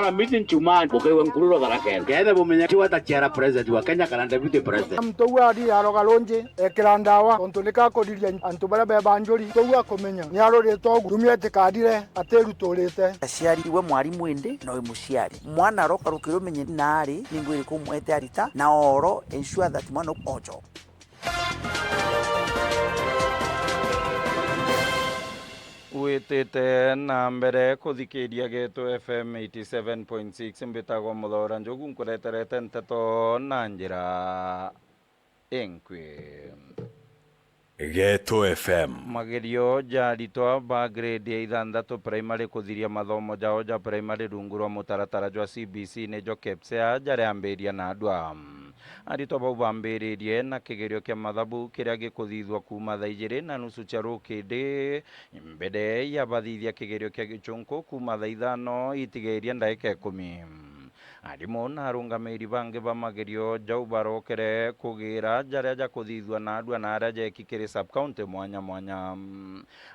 na meeting chuman bukewe nkurulo garaken kenda bumenya kiwata kiara president wa Kenya kana deputy president mtowa di aroga lonje ekirandawa ontonika kodiria antu bara be banjuri towa komenya ni arore to gurumye tikadire aterutorete aciari we mwarimu indi no muciari mwana aroka rukirumenye nari ningwiri kumwete arita na oro ensure that mwana ojo witete na mbere kuthikiria Getu FM 87.6 mbitagwo muthora njogu nkureterete nteto na njira enkwi Getu FM magerio jaritwa ba grade ya ithanthatu primary kuthiria mathomo jao ja primary rungu rwa mutaratara jwa CBC nejo kepsea jareambiria na andwa arito bau bambiririe na kigerio kia mathabu kiria gikuthithwa kuma thaa 2:30 cia rukindi mbere ya bathithia kigerio kia gichunku kuma thaa 5 itigeria ndagika 10 arimu na arungamiri bangi ba magerio jau barokere kugira jaria ja kuthithwa na andwa na aria jekikiri sub county mwanya mwanya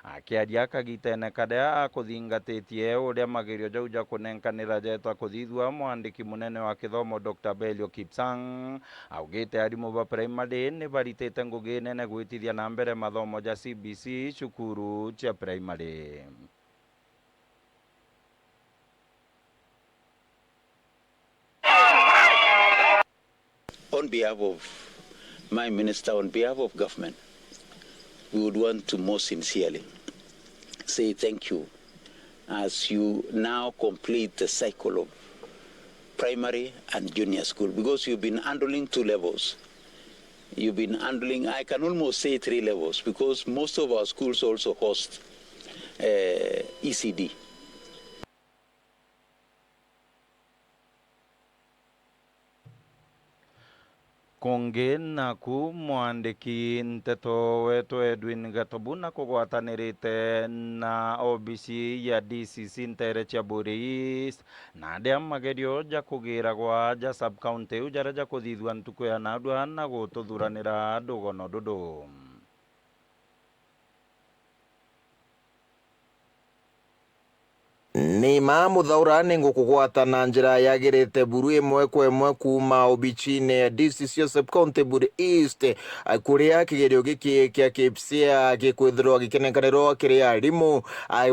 akiaria kagitene karia akuthingatĩtie uria magerio jau ja kunenkanĩra jetwa kuthithwa mwandiki munene wa kithomo Dr. Belio Kipsang augite arimu ba primary ni baritĩte ngugi nene gwĩtithia na mbere mathomo ja CBC cukuru cia primary. On behalf of my minister, on behalf of government, we would want to most sincerely say thank you as you now complete the cycle of primary and junior school, because you've been handling 2 levels. You've been handling, I can almost say 3 levels, because most of our schools also host ECD. Konge naku mwandiki nteto wetu Edwin Gatobu na kugwatanirite na OBC ya DCC ntere cia Buri East na aria magerio ja kugira gwa ja sub county ujara ja kuthithwa ntuku ya nadwa na gututhuranira ndugono dudu. ni mamuthaura ni ngukugwata na njira yagirite Buru imwe kwa imwe kuma obichine DCC sub county Buru East kuria kigerio giki kia kipsia gikwithirwa gikenenkanirwa kiria arimu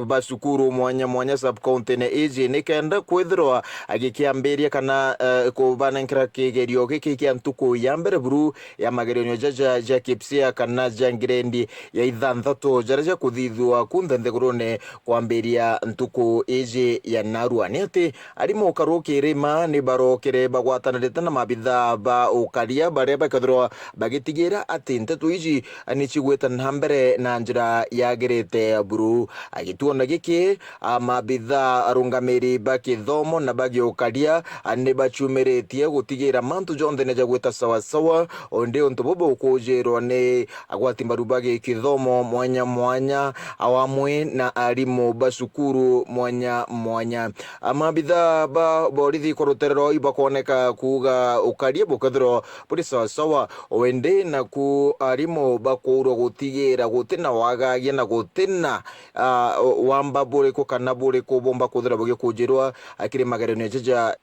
basukuru mwanya mwanya sub county ne eji ni kenda kwithirwa gikiambiria kana kubanenkira kigerio giki kia ntuku ya mbere Buru ya magerio jaja ja kipsia kana jangirendi ya ithanthatu jaraja kuthithwa kunthenthegurune kwambiria ntuku eje ya narua ni ati arimu karukirima ni barokere bagwatanirite na mabitha ba ukaria baria bakathirwa bagitigira ati ntetu iji ni chigweta na mbere na njira yagirite Buru agituona giki mabitha arungamiri bakithomo na bagi ukaria ni bachumiritie gutigira mantu jonde ne jagweta sawa sawa onde onto bobo kujirwa ni agwati marubagi kithomo mwanya mwanya awamwe na arimu basukuru mwanya mwanya amabitha ba borithi koruterero ibakoneka kuga ukaria bukathiro buri sawa sawa wende na ku arimo bakurwo gutigira gutina wagagia na gutina wamba buri ko kana buri ko bomba kuthira bugi kujirwa akiri magereno jaja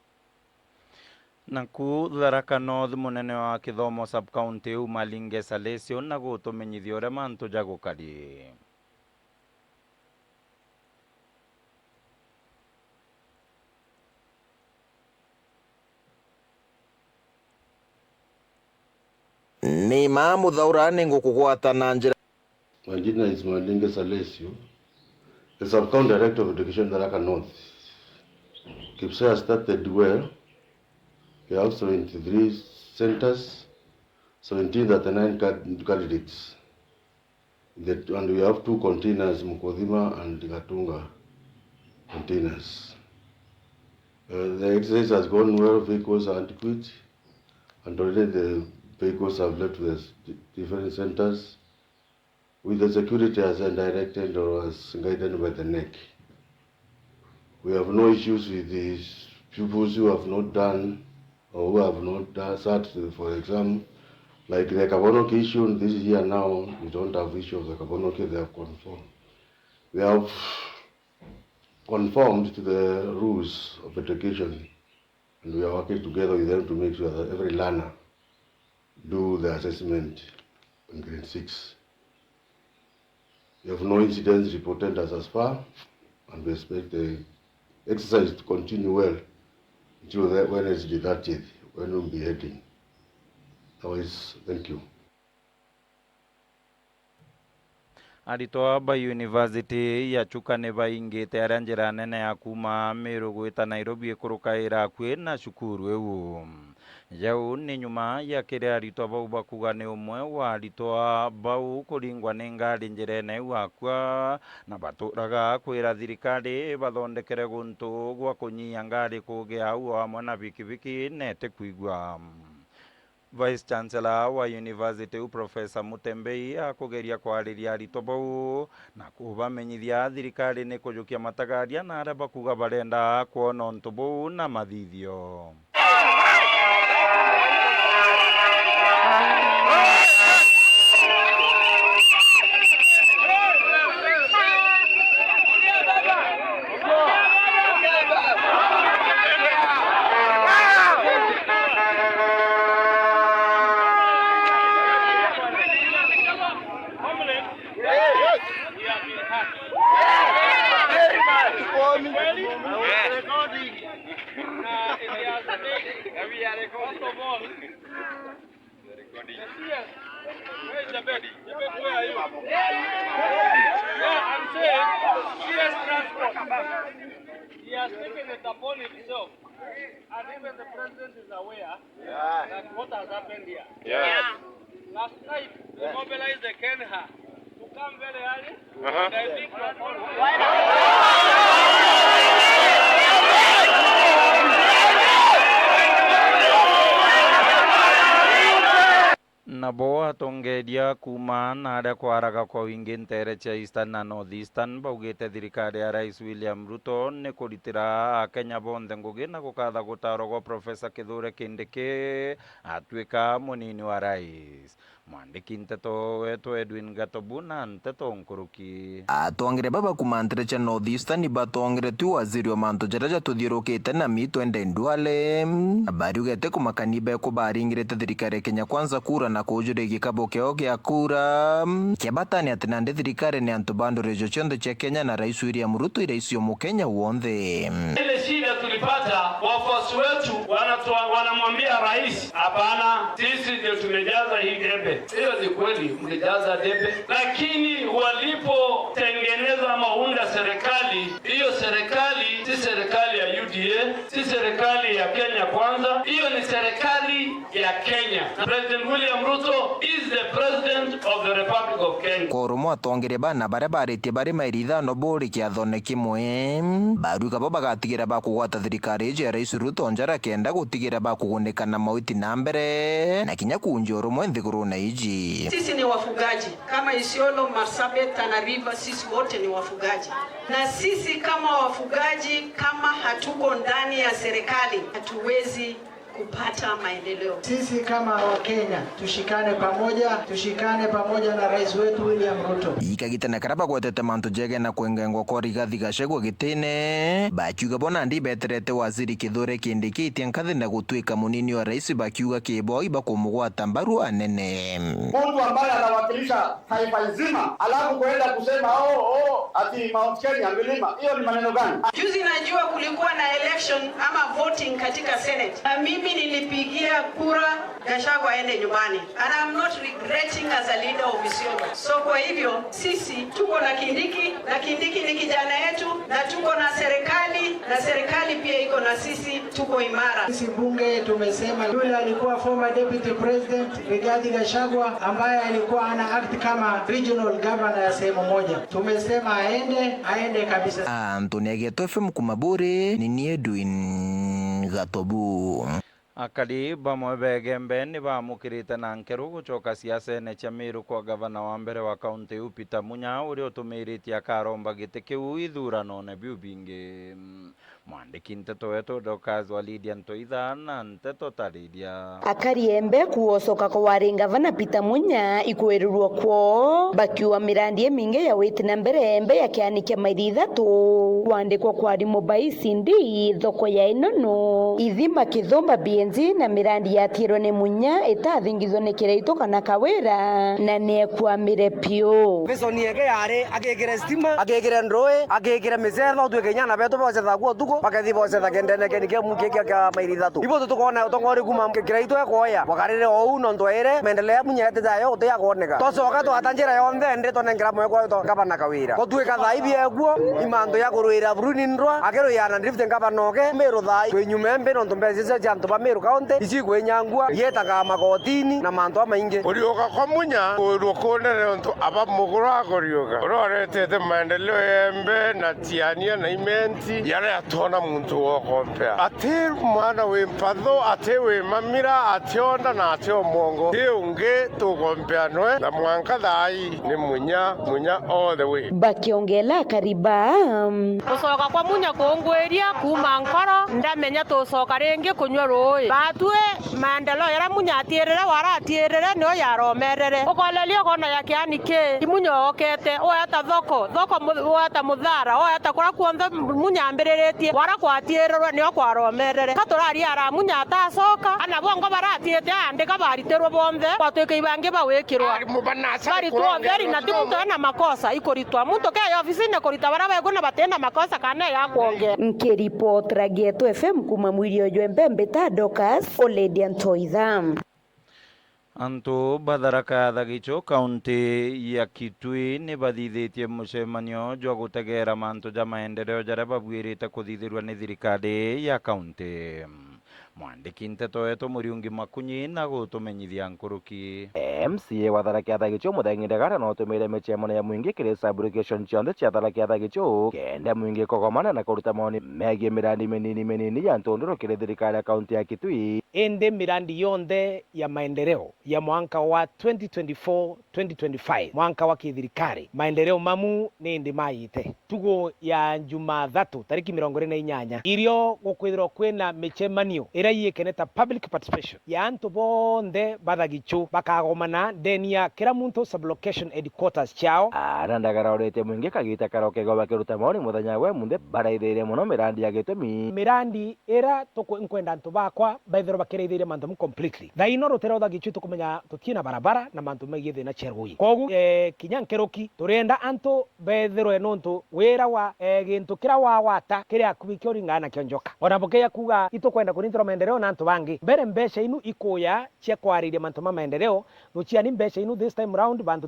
na ku Tharaka North munene wa kithomo sub county Malinge Salesio na gutumenyithia uria mantu jagukari. ni mamuthaura ni ngukugwata na njira. My name is Malinge Salesio, the Sub-County Director of Education, Tharaka North. Kipsea started well. We have 73 centers, 1739 candidates. And we have 2 containers, Mukodhima and Gatunga containers. The exercise has gone well, vehicles are adequate, and already the vehicles have left the different centers with the security as directed or as guided by the NEC. We have no issues with these pupils who have not done or who have not sat for exam. Like the Kabonoki issue this year now, we don't have issue of the Kabonoki, they have conformed. We have conformed to the rules of education, and we are working together with them to make sure that every learner do the assessment in grade 6. We have no incidents reported as far, and we expect the exercise to continue well until Wednesday 30th, when we'll be heading. Otherwise, thank you. Aritoa ba University ya Chuka ne baingite aria njira nene ya kuma Meru gwita Nairobi ikurukaira kwi na cukuru eu. Jau ni nyuma ya kire aritoa bau bakuga ni umwe wa aritoa bau kuringwa ni ngari njirene eu akwa na baturaga kwira thirikari bathondekere guntu gwa kunyia ngari kugia au amwe na bikibiki nete kuigwa. Vice Chancellor wa University Professor Mutembei akugeria kwariria arito bau na kubamenyithia thirikari ni kujukia matagaria na aria bakuga barenda kuona untu bau na mathithio. He has taken it upon himself, and even the president is aware that what has happened here. Last night, they mobilized the Kenha to come very early, and I think we are Nabo atongeria kuma na aria kwaraga kwa wingi ntere cha Eastern na North Eastern baugite thirikari ya Rais William Ruto ni kuritira Akenya bonthe ngugi na gukatha gutaro gwa Professor Kithure Kindiki atuika munini wa rais. Mwandiki nteto wetu Edwin Gatobu na nteto nkuruki. Atongere baba kumantere cha North Eastern batongere tu waziri wa manto jaraja tuthirukite na mitwende ndwale bari ugete kumakanibe kubaringirite thirikari Kenya Kwanza kura na kujure gikabo keo gya kura kiabatani atinande thirikari ni antu bando rejo chondo cha Kenya na Rais William Ruto iraisio mukenya uonde. Ile shida tulipata, wafuasi wetu wanamwambia rais, hapana, sisi ndio tumejaza hii debe. Hiyo ni kweli, mlijaza debe, lakini walipotengeneza maunda serikali, hiyo serikali si serikali ya UDA, si serikali ya Kenya Kwanza, hiyo ni serikali ya Kenya. Na President William Ruto is the president of the Republic of Kenya. Koromo atongere bana bare barite bare mairida no bori kiathone kimwe baru kabo bagatigira bakugwata thirikari ya Rais Ruto njara kenda gutigira bakuguneka na mauti na mbere na kinya kunjoro mwende corona iji. Sisi ni wafugaji kama Isiolo, Marsabit, Tana River, sisi wote ni wafugaji. Na sisi kama wafugaji, kama hatuko ndani ya serikali, hatuwezi kupata maendeleo. Sisi kama Wakenya tushikane pamoja na rais wetu William Ruto. Ikagitana karaba gwetete mantu jege na kwengengwa kwa Rigathi Gachagua gitine bakiuga bona ndi beterete waziri Kithure Kindiki itiankathi na gutuika munini wa rais bakiuga kiboi bakumugwata mbaru anene. Mtu ambaye anawakilisha taifa nzima alafu kwenda kusema ati Mount Kenya milima, hiyo ni maneno gani? Juzi najua kulikuwa na election ama voting katika Senate. Mimi nilipigia kura Gachagua aende nyumbani. And I'm not regretting as a leader of Isiolo. So kwa hivyo sisi tuko na Kindiki, na Kindiki ni kijana yetu, na tuko na serikali pia iko na sisi, tuko imara. Sisi bunge tumesema yule alikuwa former deputy president Rigathi Gachagua ambaye alikuwa ana act kama regional governor ya sehemu moja. Tumesema aende kabisa. Anthony Getu FM kumabure ni Edwin Gatobu. Akari bamwe begembe ni bamukirite na nkeru gucoka siasa cha Meru kwa gavana wa mbere wa kaunti Peter Munya uri utumiritie akaromba gite kiu ithurano ne biu bingi. mwandiki nteto wetu Dorcas Walidia Ntoitha na nteto taridia akariembe kuocoka kwari gavana Peter Munya ikwirirwo kwo bakiwa mirandi emingi ya witi na mbere embe ya kianikia mairi 3 kwandikwa kwari mobile CD thoko ya inono ithima kithomba BNG na mirandi ya tiro ni Munya itathingithwo ni kireito kana kawira na nekwamire pio Vision yake yari agekire stima agekire ndroe agekire mizero tu kenyana beto bose thaguo tuko bakathi bose thakendene kenike mukeke ka mairi 3 ibo tukona tongori kuma kireito yakoya wakarire ou no ndoere mendelea munyete tayo utia kuoneka tocoka twatanjira yonthe ndi tonengera mweko to gavana kawira gotwika thaibi eguo imando ya kuruira buruni ndwa akero yana drift gavanoke Meru thai kwenyumembe no tumbeze cia ntuba Meru county ici kwenyangua yetaga magotini na manto maingi urioka kwa Munya urukone nto aba muguru agorioka urorete te maendeleo embe na tiania na imenti yale atona muntu wo compare ate mwana we mpatho ate we mamira ationda na atio mongo tiunge tu compare noe na mwanka thai ni Munya all the way bakiongela kariba gucoka kwa Munya kungweria kuma nkoro ndamenya tucoka ringi kunywa rui batue maendeleo yara Munya atirire wara atirire no yaromerere ukolelio kona ya kianike Munya okete oyata thoko oyata muthara oyata kura kuonthe Munya ambiriretie wara kwatirirwe nio kwaromerere katurari ara Munya atacoka ana bongo baratiete andika baritirwo bonthe batwike ibange bawikirwa bari tuotheri na timuto na makosa ikoritwa muntu ke ofisine korita bara beguna batenda makosa kana ya kuonge nkiripot Getu FM kuma mwirio jwembe ta Dorcas Walidia Ntoitha Anto Badaraka Dagicho County ya Kitui ni bathithitie mucemanio jwa gutegera manto ja maendeleo jaria babwirite kuthithirwa ni thirikari ya county mwandiki nteto wetu Muriungi Makunyi na gutumenyithia nkuruki MCA wa Tharaka ya Thagicho muthengire gara no tumire michemano ya mwingi kiri sublocation cionthe cia Tharaka ya Thagicho kenda mwingi kogomana na kuruta maoni megie mirandi minini ya ntondoro kiri thirikari ya kaunti ya Kitui ende mirandi yonthe ya maendeleo ya mwaka wa 2024-2025 mwaka wa kithirikari maendeleo mamu ni ndi maite tugo ya Jumatatu tariki 28 irio gukwithirwo kwina michemanio irayikeneta public participation ya antu bonthe bathagichu bakagomana ndeni ya kira muntu sublocation headquarters chao arandagara orete mwingi kagita karoke go bakiruta maoni muthenya we munde baraithire muno mirandi ya gitumi mirandi era tukwenda antu bakwa baithiro bakireithire mantu completely thaino rutero thagichu tukumenya tutina barabara na mantu megie thina cherui kogu kinyankeroki turenda antu baithiro enontu wira wa gintu kira wa wata kiria kubikyo ringana kionjoka ona bokeya kuga itukwenda kunintro maendeleo na antu bangi mbere mbesha inu ikuya cia kwariria mantu ma maendeleo nucia ni mbesha inu this time round bantu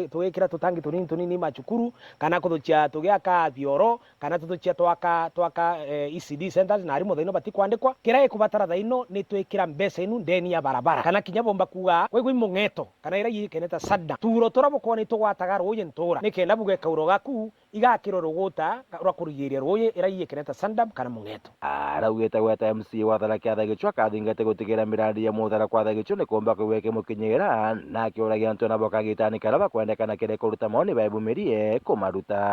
twekira tutangi tunini machukuru kana kuthucia tugiaka bioro kana tuthia twaka ECD centers na arimo thaino batikwandikwa kira ikubatara thaino ni twekira mbesha inu ndeni ya barabara kana kinya bomba kuga kwegwi mungeto kana ira yikeneta sada turo turabukwa ni tugwataga ruye ntura nikenda buge kauro gaku igakiro ruguta rwa kurigiria ruye ira yikeneta sandam kana mungeto araugite gweta MCA wa Tharaka ya Thagicho akathingate gutigira mirandi ya muthara kwa Thagicho ni kumba kweke mukinyira na kiuragia antu na bokagitani kala bakwendekana kire kuruta maoni baibumirie kumaruta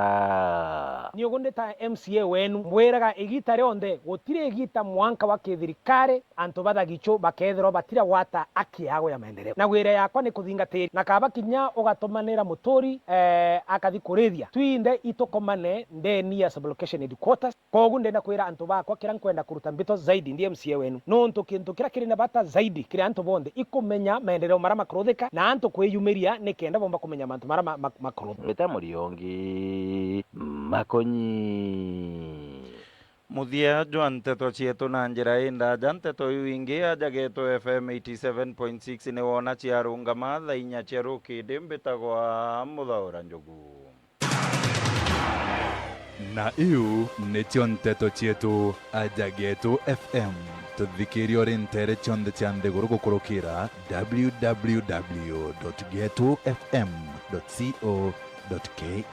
ni ugundita MCA wenu mwiraga igita rionde gutire igita mwanka wa kithirikari antu bathagicho bakethero batira wata akiago ya maendeleo na gwire yakwa ni kuthingatiri na kaba kinya ugatumanira mutori akathi kurithia twinde itokomane ndeni ya sublocation headquarters kogu ndenda kwira antu bakwa kira nkwenda kuruta mbito zaidi ndi MCA wenu no kintu kira kiri na bata zaidi kira antu bonde ikumenya maendeleo mara makrotheka na antu kwiyumiria nikenda bomba kumenya mantu mara makrotheka Meta Muriungi Makunyi muthia jwa nteto cietu na njira inda nteto ingi aja Getu FM 87.6 ni wona ciarungama thaa 4 cia rukindi mbitagwa Muthaura Njogu na iu nicio nteto cietu aja Getu FM tuthikirio rintere cionthe cia nthiguru gukurukira www.getufm.co.ke